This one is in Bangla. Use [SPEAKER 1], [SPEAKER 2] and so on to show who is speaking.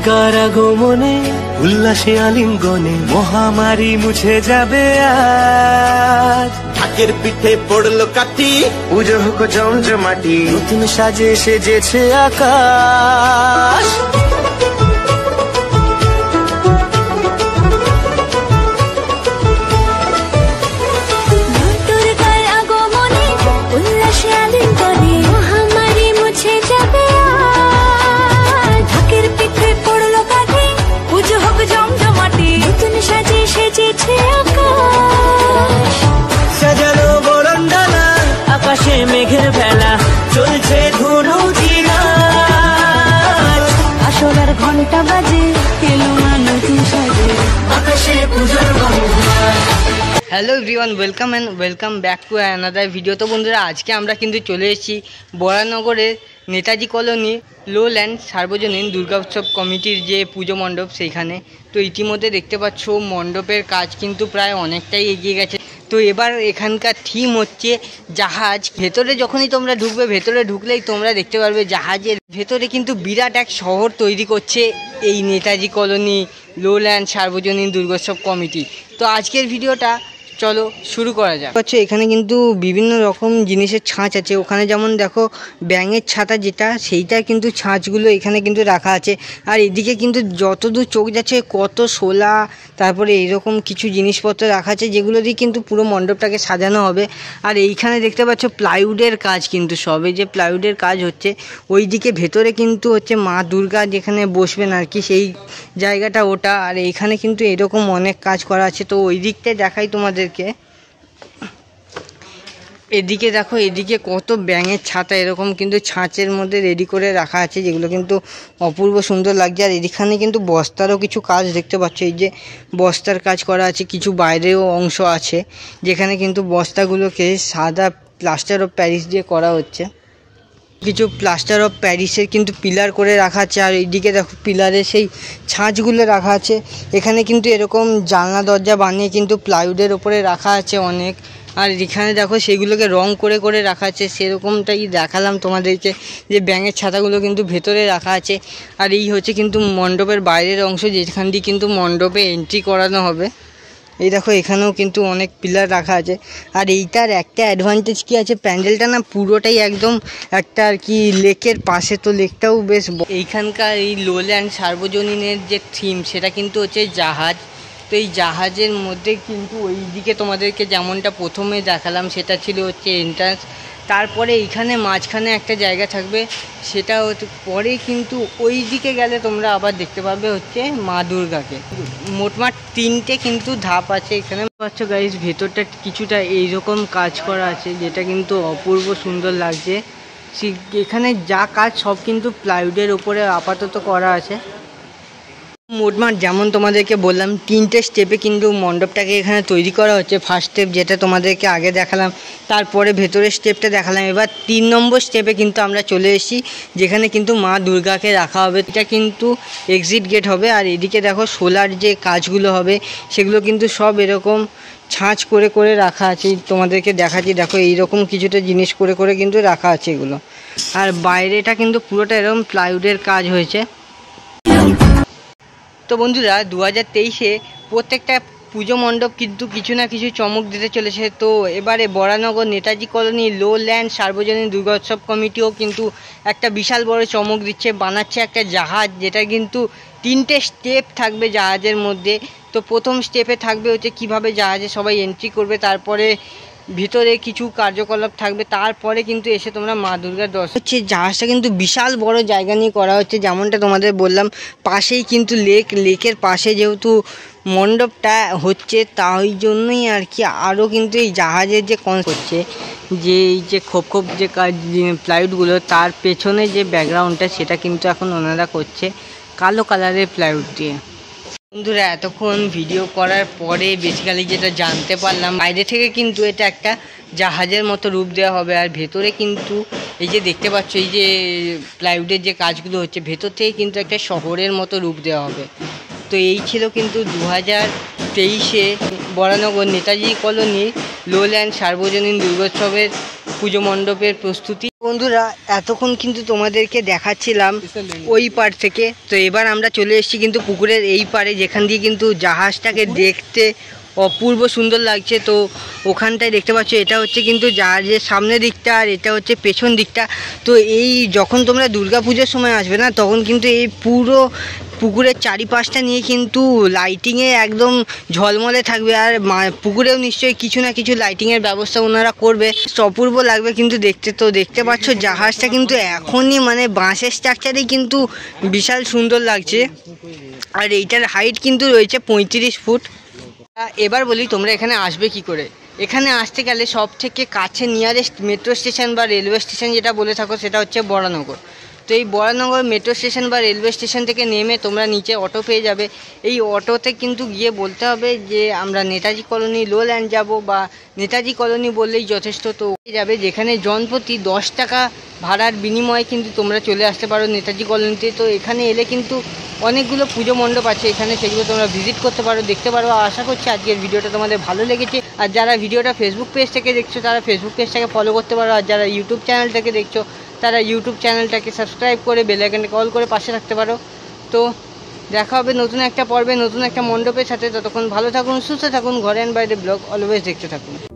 [SPEAKER 1] দুর্গার আগমনে উল্লাসে আলিঙ্গনে মহামারী মুছে যাবে আজ।
[SPEAKER 2] ঢাকের পিঠে পড়লো কাঠি,
[SPEAKER 1] পুজো হোক জমজমাটি, নতুন সাজে সেজেছে আকাশ।
[SPEAKER 2] সাজানো বরণডালা, আকাশে মেঘের ভেলা, চলছে ধনু চিরাজ।
[SPEAKER 3] আসলার ঘন্টা বাজে, এলো মা নতুন সাজে,
[SPEAKER 2] আকাশে পূজার Bangla.
[SPEAKER 4] Hello everyone, welcome back to another video. তো বন্ধুরা, আজকে আমরা কিন্তু চলে এসেছি বরানগরের নেতাজি কলোনি লোল্যান্ড সার্বজনীন দুর্গা উৎসব কমিটির যে পুজো মণ্ডপ সেইখানে। তো ইতিমধ্যে দেখতে পাচ্ছ মণ্ডপের কাজ কিন্তু প্রায় অনেকটাই এগিয়ে গেছে। তো এবার এখানকার থিম হচ্ছে জাহাজ। ভেতরে যখনই তোমরা ঢুকবে, ভেতরে ঢুকলেই তোমরা দেখতে পারবে জাহাজের ভেতরে কিন্তু বিরাট এক শহর তৈরি করছে এই নেতাজি কলোনি লোল্যান্ড সার্বজনীন দুর্গোৎসব কমিটি। তো আজকের ভিডিওটা চলো শুরু করা যাক। আচ্ছা, এখানে কিন্তু বিভিন্ন রকম জিনিসের ছাঁচ আছে। ওখানে যেমন দেখো ব্যাঙের ছাতা যেটা, সেইটা কিন্তু ছাঁচগুলো এখানে কিন্তু রাখা আছে। আর এদিকে কিন্তু যতদূর চোখ যাচ্ছে কত শোলা, তারপরে এইরকম কিছু জিনিসপত্র রাখা আছে যেগুলো দিয়ে কিন্তু পুরো মণ্ডপটাকে সাজানো হবে। আর এইখানে দেখতে পাচ্ছ প্লাইউডের কাজ, কিন্তু সবে যে প্লাইউডের কাজ হচ্ছে ওইদিকে ভেতরে কিন্তু হচ্ছে মা দুর্গা যেখানে বসবেন আর কি, সেই জায়গাটা ওটা। আর এইখানে কিন্তু এরকম অনেক কাজ করা আছে। তো ওই দিকটায় দেখাই তোমাদের। এদিকে দেখো, এদিকে কত ব্যাঙের ছাতা এরকম কিন্তু ছাঁচের মধ্যে রেডি করে রাখা আছে, যেগুলো কিন্তু অপূর্ব সুন্দর লাগছে। আর এখানে কিন্তু বস্তারও কিছু কাজ দেখতে পাচ্ছ, এই যে বস্তার কাজ করা আছে। কিছু বাইরেও অংশ আছে যেখানে কিন্তু বস্তাগুলোকে সাদা প্লাস্টার অফ প্যারিস দিয়ে করা হচ্ছে। কিছু প্লাস্টার অফ প্যারিসের কিন্তু পিলার করে রাখা আছে। আর এইদিকে দেখো পিলারে সেই ছাঁচগুলো রাখা আছে। এখানে কিন্তু এরকম জানলা দরজা বানিয়ে কিন্তু প্লাইউডের ওপরে রাখা আছে অনেক। আর এখানে দেখো সেগুলোকে রং করে করে রাখা আছে, সেরকমটাই দেখালাম তোমাদেরকে, যে ব্যাঙের ছাতাগুলো কিন্তু ভেতরে রাখা আছে। আর এই হচ্ছে কিন্তু মণ্ডপের বাইরের অংশ, যেখান দিয়ে কিন্তু মণ্ডপে এন্ট্রি করানো হবে। এই দেখো এখানেও কিন্তু অনেক পিলার রাখা আছে। আর এইটার একটা অ্যাডভান্টেজ কি আছে, প্যান্ডেলটা না পুরোটাই একদম একটা আর কি লেকের পাশে। তো লেকটাও বেশ, এইখানকার এই লোল্যান্ড সার্বজনীনের যে থিম সেটা কিন্তু হচ্ছে জাহাজ। তো এই জাহাজের মধ্যে কিন্তু ওই দিকে তোমাদেরকে যেমনটা প্রথমে দেখালাম সেটা ছিল হচ্ছে এন্ট্রান্স। তারপরে এইখানে মাঝখানে একটা জায়গা থাকবে, সেটা পরে কিন্তু ওই দিকে গেলে তোমরা আবার দেখতে পাবে হচ্ছে মা দুর্গাকে। মোটমাট 3টে কিন্তু ধাপ আছে এখানে। পাচ্ছ গাইস, ভেতরটা কিছুটা এইরকম কাজ করা আছে, যেটা কিন্তু অপূর্ব সুন্দর লাগছে। এখানে যা কাজ সব কিন্তু প্লাইউডের ওপরে আপাতত করা আছে। মোটমাট যেমন তোমাদেরকে বললাম 3টে স্টেপে কিন্তু মণ্ডপটাকে এখানে তৈরি করা হচ্ছে। ফার্স্ট স্টেপ যেটা তোমাদেরকে আগে দেখালাম, তারপরে ভেতরের স্টেপটা দেখালাম। এবার 3 নম্বর স্টেপে কিন্তু আমরা চলে এসেছি, যেখানে কিন্তু মা দুর্গাকে রাখা হবে। এটা কিন্তু এক্সিট গেট হবে। আর এদিকে দেখো সোলার যে কাজগুলো হবে সেগুলো কিন্তু সব এরকম ছাঁচ করে করে রাখা আছে। তোমাদেরকে দেখাচ্ছি, দেখো এইরকম কিছুটা জিনিস করে করে কিন্তু রাখা আছে এগুলো। আর বাইরেটা কিন্তু পুরোটা এরকম প্লাইউডের কাজ হয়েছে। তো বন্ধুরা, 2023-এ প্রত্যেকটা পুজো মণ্ডপ কিন্তু কিছু না কিছু চমক দিতে চলেছে। তো এবারে বরানগর নেতাজি কলোনি লোল্যান্ড সার্বজনীন দুর্গোৎসব কমিটিও কিন্তু একটা বিশাল বড় চমক দিচ্ছে, বানাচ্ছে একটা জাহাজ, যেটা কিন্তু 3টে স্টেপ থাকবে জাহাজের মধ্যে। তো প্রথম স্টেপে থাকবে হচ্ছে কিভাবে জাহাজে সবাই এন্ট্রি করবে, তারপরে ভিতরে কিছু কার্যকলাপ থাকবে, তারপরে কিন্তু এসে তোমরা মা দুর্গার দর্শন হচ্ছে। জাহাজটা কিন্তু বিশাল বড় জায়গা নিয়ে করা হচ্ছে, যেমনটা তোমাদের বললাম। পাশেই কিন্তু লেকের পাশে যেহেতু মণ্ডপটা হচ্ছে, তাই জন্যই আর কি আরও কিন্তু এই জাহাজের যে হচ্ছে, যে এই যে খোপ খোপ যে কাজ প্লাইউডগুলো, তার পেছনে যে ব্যাকগ্রাউন্ডটা সেটা কিন্তু এখন ওনারা করছে কালো কালারের প্লাইউড দিয়ে। বন্ধুরা, এতক্ষণ ভিডিও করার পরে বেসিক্যালি যেটা জানতে পারলাম, বাইরে থেকে কিন্তু এটা একটা জাহাজের মতো রূপ দেওয়া হবে। আর ভেতরে কিন্তু এই যে দেখতে পাচ্ছ, এই যে প্লাইউডের যে কাজগুলো হচ্ছে, ভেতর থেকে কিন্তু একটা শহরের মতো রূপ দেওয়া হবে। তো এই ছিল কিন্তু 2023-এ বরানগর নেতাজি কলোনি লোল্যান্ড সার্বজনীন দুর্গোৎসবের পুজো মণ্ডপের প্রস্তুতি। বন্ধুরা এতক্ষণ কিন্তু তোমাদেরকে দেখাচ্ছিলাম ওই পার থেকে, তো এবার আমরা চলে এসেছি কিন্তু পুকুরের এই পারে, যেখান দিয়ে কিন্তু জাহাজটাকে দেখতে অপূর্ব সুন্দর লাগছে। তো ওখানটায় দেখতে পাচ্ছ এটা হচ্ছে কিন্তু জাহাজের সামনের দিকটা, আর এটা হচ্ছে পেছন দিকটা। তো এই যখন তোমরা দুর্গা পুজোর সময় আসবে না, তখন কিন্তু এই পুরো পুকুরের চারিপাশটা নিয়ে কিন্তু লাইটিংয়ে একদম ঝলমলে থাকবে, আর পুকুরেও নিশ্চয়ই কিছু না কিছু লাইটিংয়ের ব্যবস্থা ওনারা করবে। অপূর্ব লাগবে কিন্তু দেখতে। তো দেখতে পাচ্ছ জাহাজটা কিন্তু এখনই মানে বাঁশের স্ট্রাকচারেই কিন্তু বিশাল সুন্দর লাগছে, আর এইটার হাইট কিন্তু রয়েছে 35 ফুট। এবার বলি তোমরা এখানে আসবে কি করে। এখানে আসতে গেলে সব থেকে কাছে নিয়ারেস্ট মেট্রো স্টেশন বা রেলওয়ে স্টেশন যেটা বলে থাকো সেটা হচ্ছে বরানগর। তো এই বরানগর মেট্রো স্টেশন বা রেলওয়ে স্টেশন থেকে নেমে তোমরা নিচে অটো পেয়ে যাবে। এই অটোতে কিন্তু গিয়ে বলতে হবে যে আমরা নেতাজি কলোনি লোল্যান্ড যাব, বা নেতাজি কলোনি বললেই যথেষ্ট। তো যাবে যেখানে জনপ্রতি 10 টাকা ভাড়ার বিনিময়ে কিন্তু তোমরা চলে আসতে পারো নেতাজি কলোনিতে। তো এখানে এলে কিন্তু অনেকগুলো পুজো মণ্ডপ আছে এখানে, সেগুলো তোমরা ভিজিট করতে পারো, দেখতে পারো। আশা করছি আজকের ভিডিওটা তোমাদের ভালো লেগেছে। আর যারা ভিডিওটা ফেসবুক পেজ থেকে দেখছো তারা ফেসবুক পেজটাকে ফলো করতে পারো, আর যারা ইউটিউব চ্যানেল থেকে দেখছো তারা ইউটিউব চ্যানেলটাকে সাবস্ক্রাইব করে বেল আইকনটাকে অল করে পাশে রাখতে পারো। তো দেখা হবে নতুন একটা পর্বে নতুন একটা মণ্ডপের সাথে। ততক্ষণ ভালো থাকুন, সুস্থ থাকুন, ঘরে অ্যান্ড বাইরে ব্লগ অলওয়েজ দেখতে থাকুন।